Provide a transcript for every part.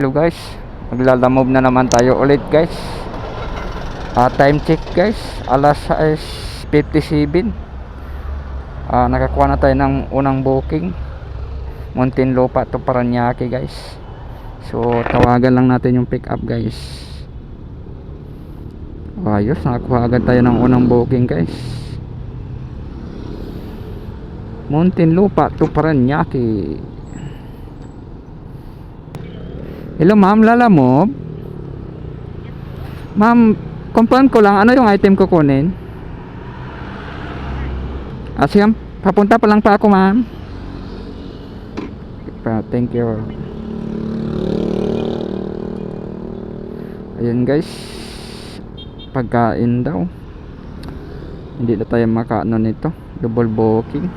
Hello guys, maglalamove na naman tayo ulit guys. Time check guys, alas 6:57. Nakakuha na tayo ng unang booking, Muntinlupa to Paranaque guys. So tawagan lang natin yung pick up guys. Ayos, nakakuha agad tayo ng unang booking guys. Muntinlupa to Paranaque. Hello ma'am, lalamove? Ma'am, confirm ko lang, ano yung item ko kunin? Sige, papunta pa lang pa ako ma'am. Thank you. Ayan guys, pagkain daw. Hindi na tayo makaano nito, double booking.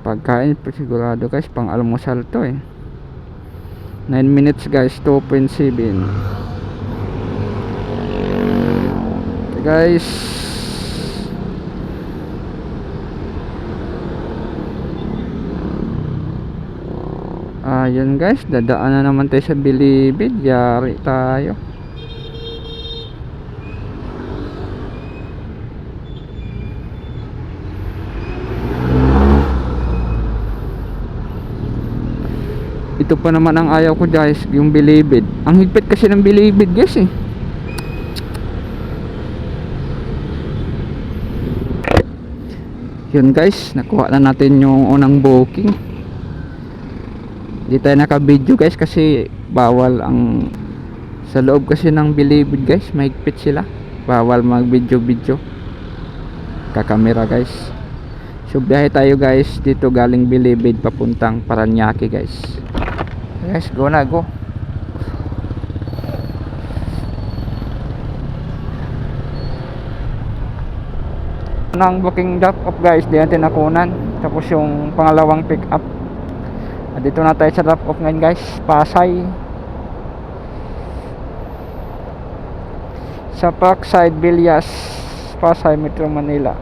Pagkain, sigurado guys, pang almusal to eh. 9 minutes guys, 2.7. Okay guys, ayan guys, dadaan na naman tayo sa Bilibid. Yari tayo. Ito pa naman ang ayaw ko guys, yung Bilibid. Ang higpit kasi ng Bilibid guys eh. Yun guys, nakuha na natin yung unang booking. Hindi tayo naka-video guys kasi bawal ang sa loob kasi ng Bilibid guys, mahigpit sila. Bawal mag-video-video. Kakamera guys. So biyahe tayo guys dito galing Bilibid papuntang Paranaque guys. Guys, go na, go. Nang booking drop off guys, di natin nakunan. Tapos yung pangalawang pick up. Dito na tayo sa drop off ngayon guys, Pasay. Sa Parkside Villas, Pasay, Metro Manila.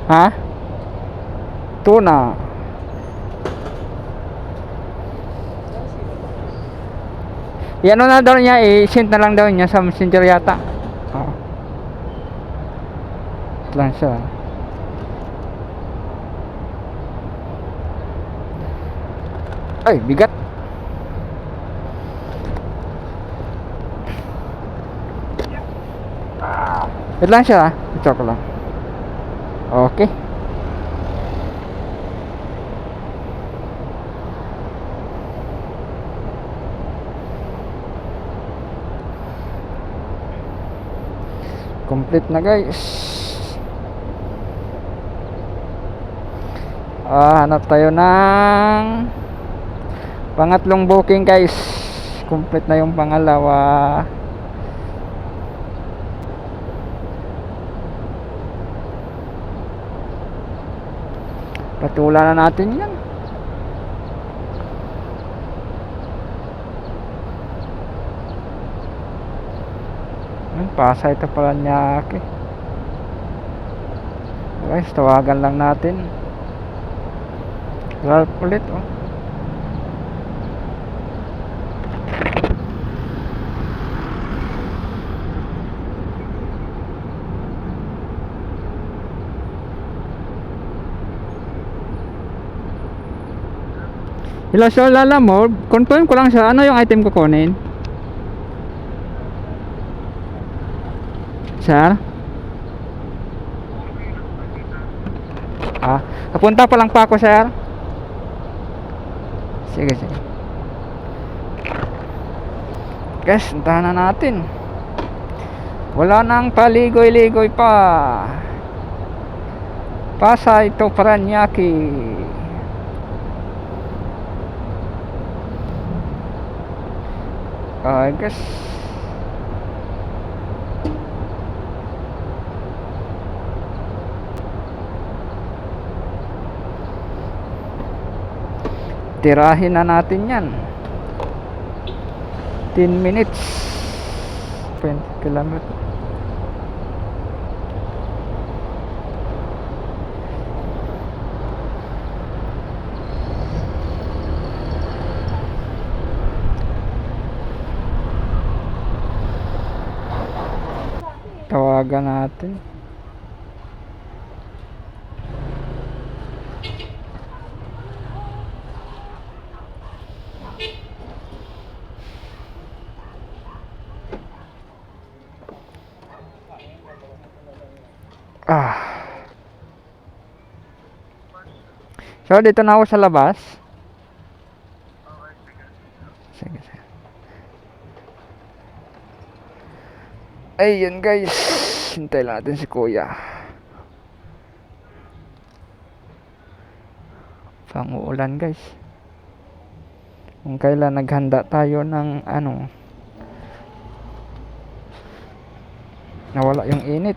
Ha? Tuna. Yan na daw niya, i-send na lang daw niya sa messenger yata. Lang siya. Ay, bigat. Wait lang siya. Ito ko lang. Okay. Complete na guys. Hanap tayo ng pangatlong booking guys. Complete na yung pangalawa. Patulan na natin yan. Pasay ito pala Paranaque. Guys, tawagan lang natin. Ralph ulit oh. Hello sir, lalamove. Confirm ko lang siya, ano yung item ko kunin? Sir? Napunta pa lang pa ako sir. Sige, sige. Guys, puntahan na natin. Wala nang paligoy-ligoy pa. Pasay to Paranaque. Guys, tirahin na natin yan. 10 minutes 20 kilometer. Tawagan natin. So dito na ako sa labas. Sige, sige. Ayun guys, hintay lang natin si kuya. Pang-uulan guys. Kung kailan naghanda tayo ng nawala yung init.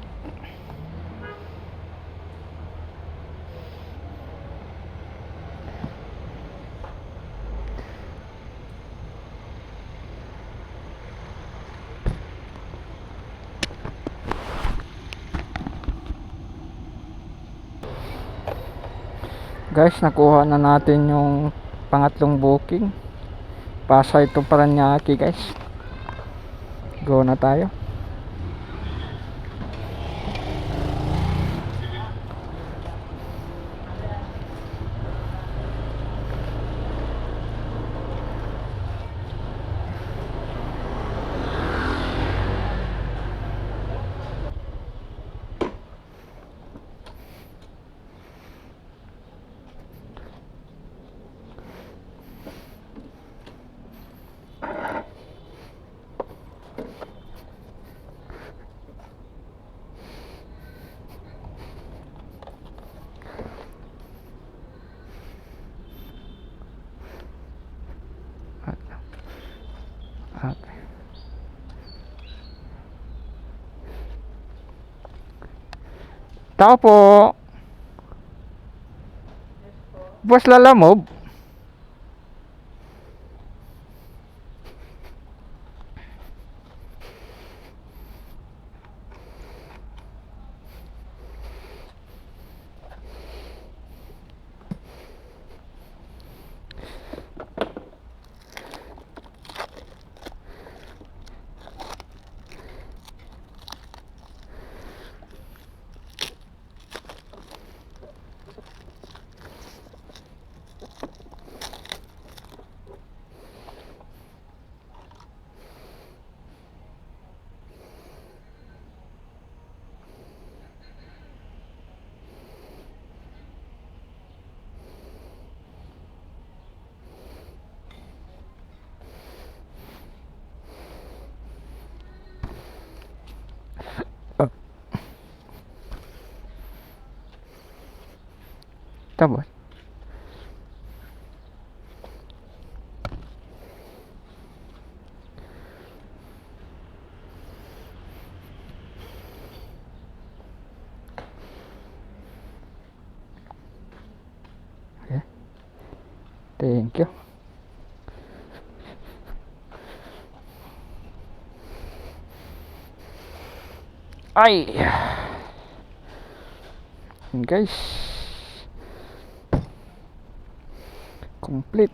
Guys, nakuha na natin yung pangatlong booking. Pasay to Paranaque guys. Go na tayo. Okay. Tao po. Boss Lalamove. Tapos. Okay. Thank you. Ay. Guys. Complete.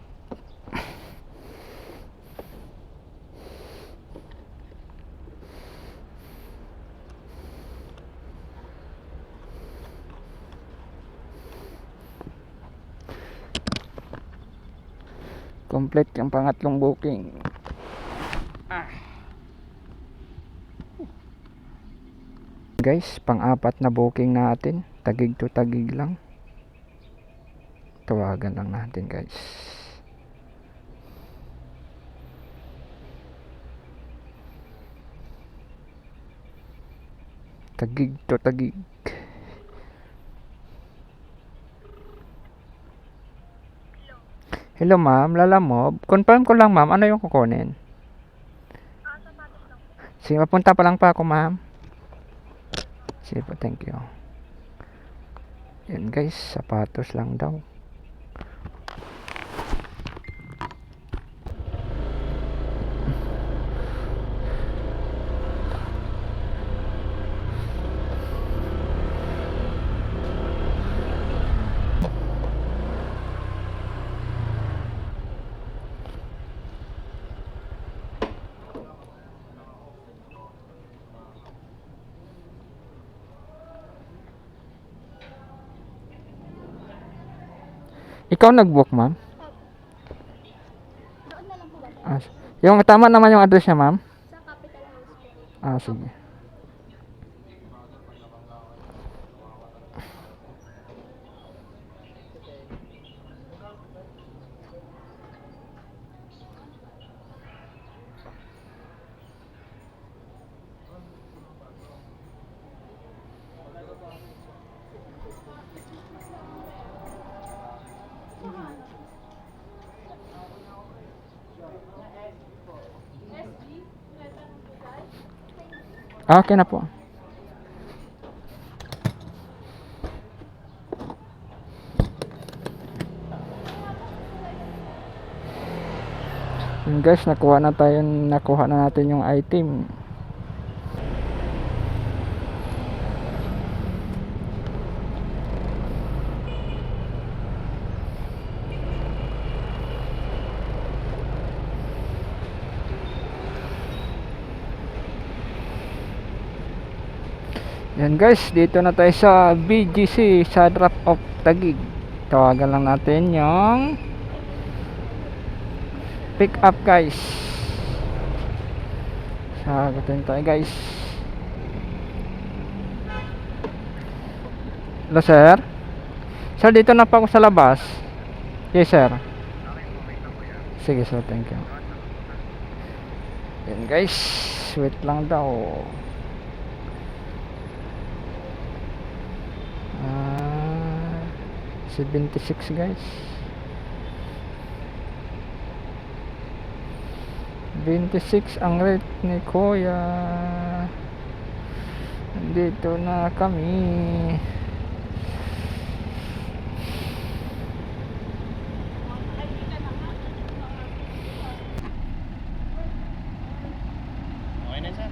Complete yung pangatlong booking. Guys, pang-apat na booking natin. Tagig to tagig lang. Tawagan lang natin guys. Tagig to tagig. Hello ma'am, Lalamove. Confirm ko lang ma'am, ano yung kukunin? Sige, mapunta pa lang pa ako ma'am. Sige po, thank you. Yan guys, sapatos lang daw. Ikaw nag-book, ma'am? Doon na lang po ba? Ah, yung tama naman yung address niya, ma'am? Sa Capital House po. Ah, sige. Ah, okay na po. Yun guys, nakuha na natin yung item. Yan guys, dito na tayo sa BGC sa drop off Taguig. Tawagan lang natin yung pick up guys. Sagutin tayo guys. Hello sir. Sir, dito na pa ako sa labas. Yes sir. Sige sir, thank you. Yan guys, wait lang daw. 76 guys. 26 ang rate ni Kuya. Dito na kami. Okay na sir.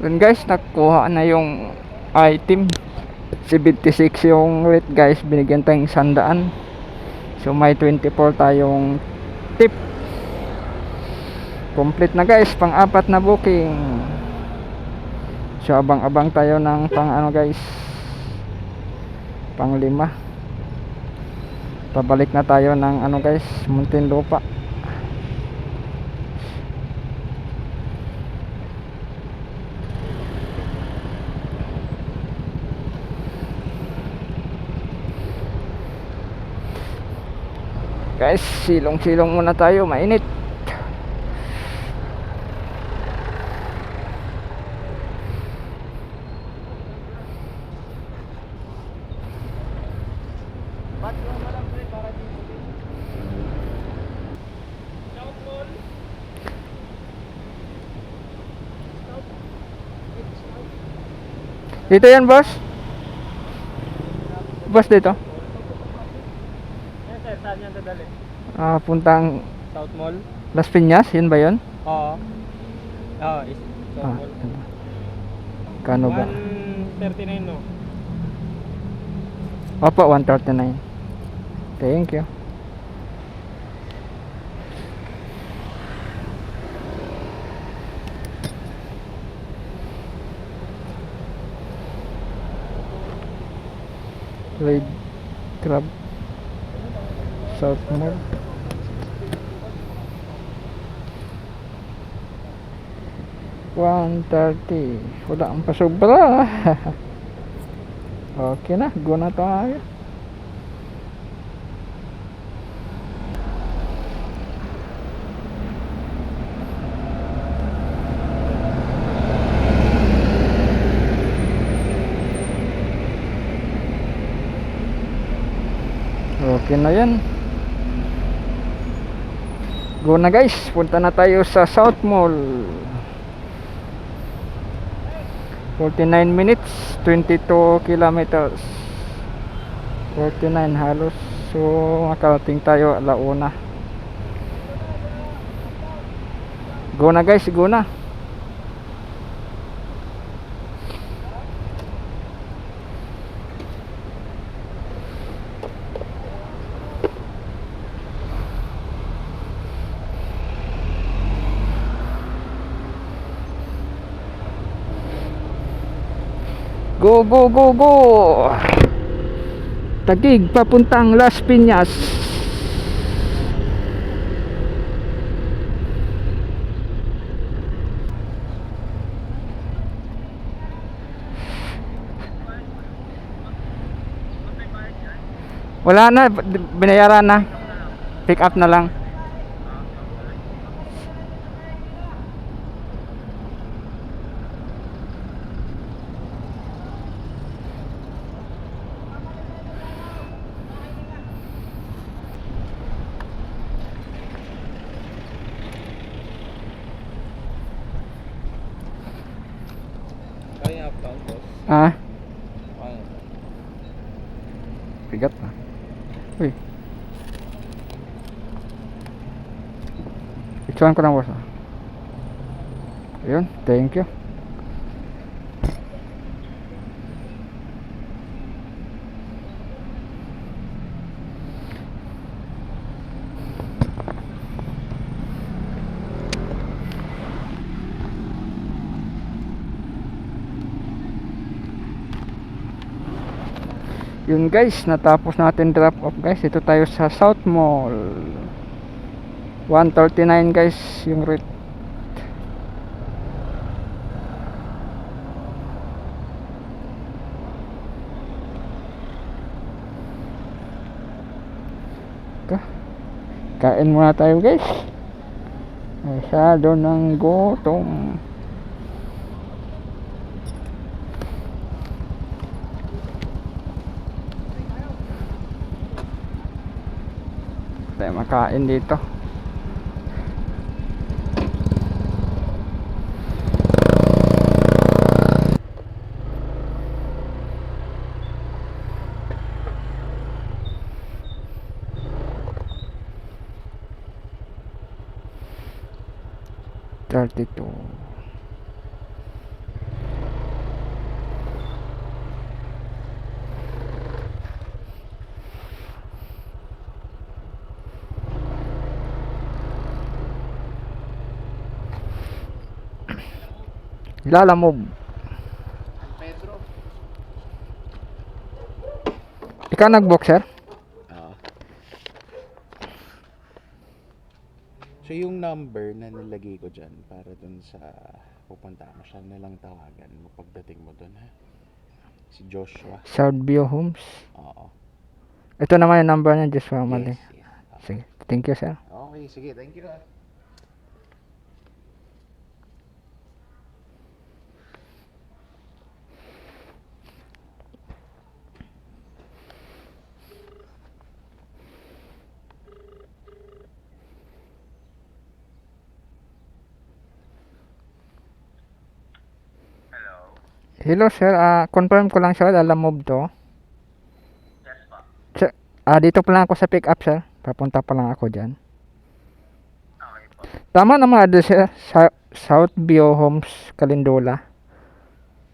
Yun guys, nakuha na yung item. 76 yung rate guys, binigyan tayong 100. So may 24 tayong tip. Complete na guys, pang-apat na booking. So abang-abang tayo ng pang-ano guys, pang-5. Pabalik na tayo ng ano guys, Muntinlupa. Guys, silong-silong muna tayo, mainit. Dito yan, boss? Boss, dito? Yes sir, saan yan dadali? Puntang South Mall? Las Piñas, yun ba yun? Oo. Oo, South Mall. Kano ba? 139 no? Opo, 139. Thank you. Red Crab South Mall. $130. Wala ang pasobra. Okay na, go na tayo. Okay na yan. Go na guys, punta na tayo sa South Mall. 49 minutes, 22 kilometers. 49 halos. So makarating tayo alauna. Go na guys, go na. Go, go, go, go! Taguig, papuntang Las Piñas. Wala na, binayaran na. Pick up na lang. Kaya pa ang boss. Ah, Kaya. bigat na. Uy. Ituan ko na boss. Ayun, thank you. Yun guys, natapos natin drop off guys. Ito tayo sa South Mall. 139 guys yung rate. Kain muna tayo guys. Masyado ng gutom. Tayo makain dito. $32. Lalamove. Pedro. Ikaw nag-boxer? Oo. So yung number na nilagay ko dyan para dun sa pupunta mo, siya nalang tawagan mo pagdating mo dun, ha? Si Joshua. Southview Homes. Oo. Ito naman yung number niya, Joshua Mali. Yes, yes. Sige, thank you sir. Okay, sige. Thank you, ha. Hello sir, confirm ko lang sir, Lalamove to. Yes pa. Sir, dito pa lang ako sa pick up sir. Papunta pa lang ako dyan. Okay po. Tama naman address sir, Southview Homes, Calindola.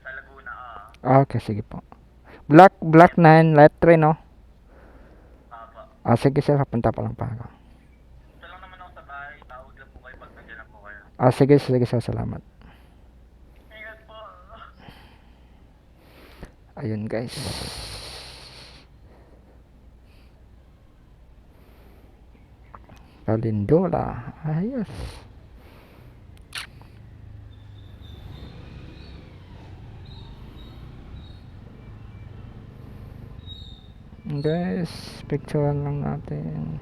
Sa Laguna Okay, sige po. Block 9, light 3 no? pa. Sige sir, papunta pa lang pa ako. Ito lang naman ako sa bahay. Tawag lang po kayo pag nandiyan lang po kayo. Sige sir, salamat. Ingat po. Ayun guys. Calindola. Ayos. Guys, picturean lang natin.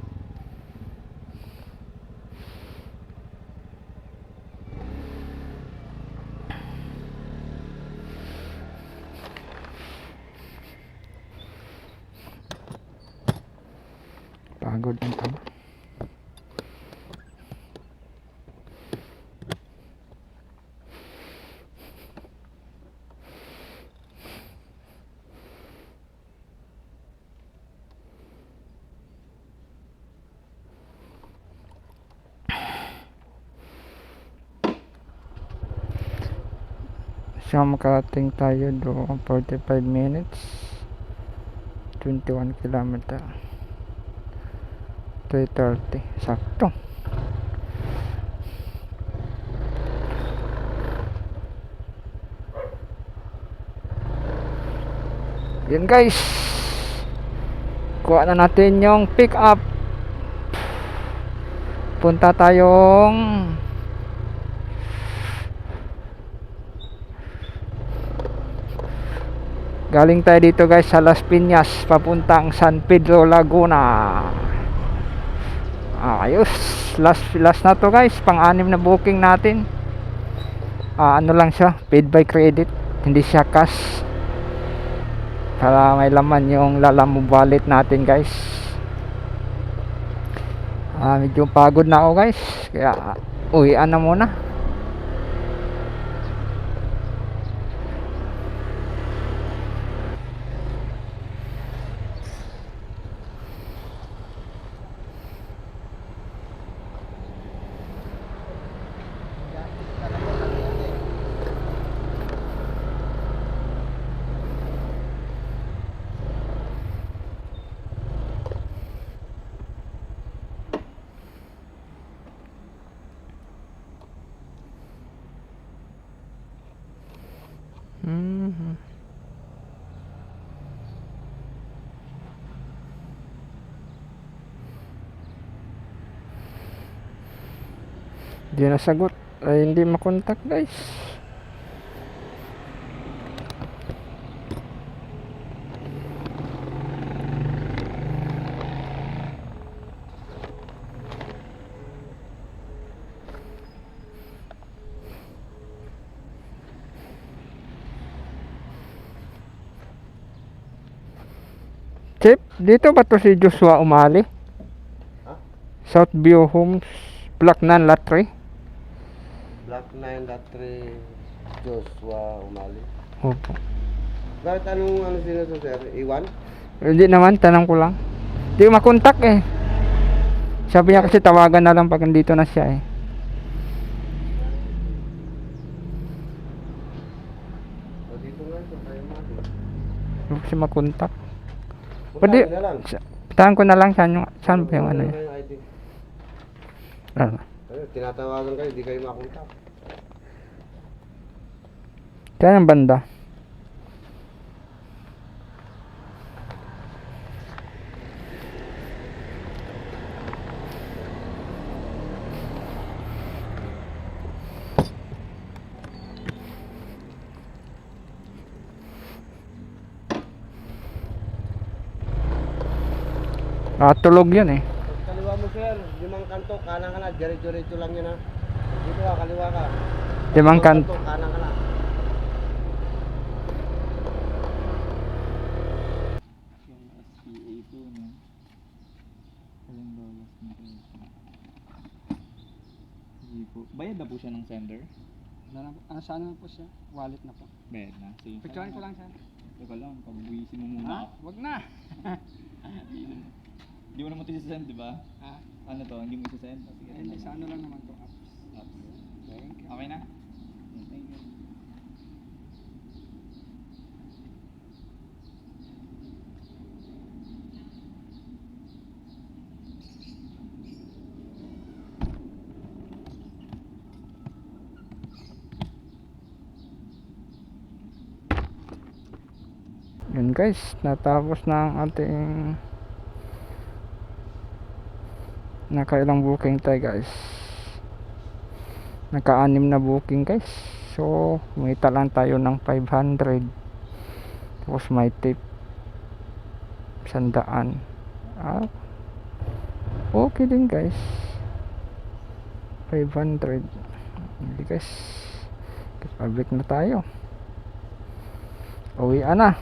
Pagod ang tama. So makarating tayo doon 45 minutes 21 kilometer 3:30 sakto. Yun guys, kuha na natin yung pick up. Punta tayong galing tayo dito guys sa Las Piñas papuntang San Pedro Laguna. Ayos, last na to guys, pang-anim na booking natin. Ano lang siya, paid by credit, hindi siya cash, para may laman yung Lalamove wallet natin guys. Medyo pagod na ako guys, kaya uwian na muna. Hindi nasagot, ay hindi makontak guys. Chip, dito ba to si Joshua umali? Southview Homes, Block 9, Lot 3. Block 9, Lot 3, Joshua Umali. Opo. Bakit anong sino to sir? Iwan? Hindi naman, tanong ko lang. Hindi ko makontak eh. Sabi niya kasi tawagan na lang pag nandito na siya eh. O dito nga ito, tayo mati. Hindi ko siya makontak. Punta Pwede, na lang. tahan ko na lang saan ba yung ano Ano eh. yung ID? Ano? Ayun, tinatawagan kayo, di kayo makontak. Kaya yung banda. Tulog yun eh. Kaliwa mo sir, 5 kanto, kanan ka na, diretso lang yun ha. Dito ka, kaliwa ka. 5 kanto. Kanan ka na. Bayad na po siya ng sender? Saan na po siya? Wallet na po. Bayad na. Sige. Picturean ko lang siya. Teka lang, pag-buwisin mo muna Ha? ako. Wag na! Di mo naman ito isa-send, di ba? Ha? Ano to? Hindi mo isa-send? Sige, Hindi, sa ano lang naman to apps. Thank you. Okay na? Thank you. Yun guys, natapos na ang ating nakailang booking tayo guys. Naka-6 na booking guys. So kumita lang tayo ng 500. Tapos may tip 100. Okay din guys, 500. Hindi guys, public na tayo. Uwi na.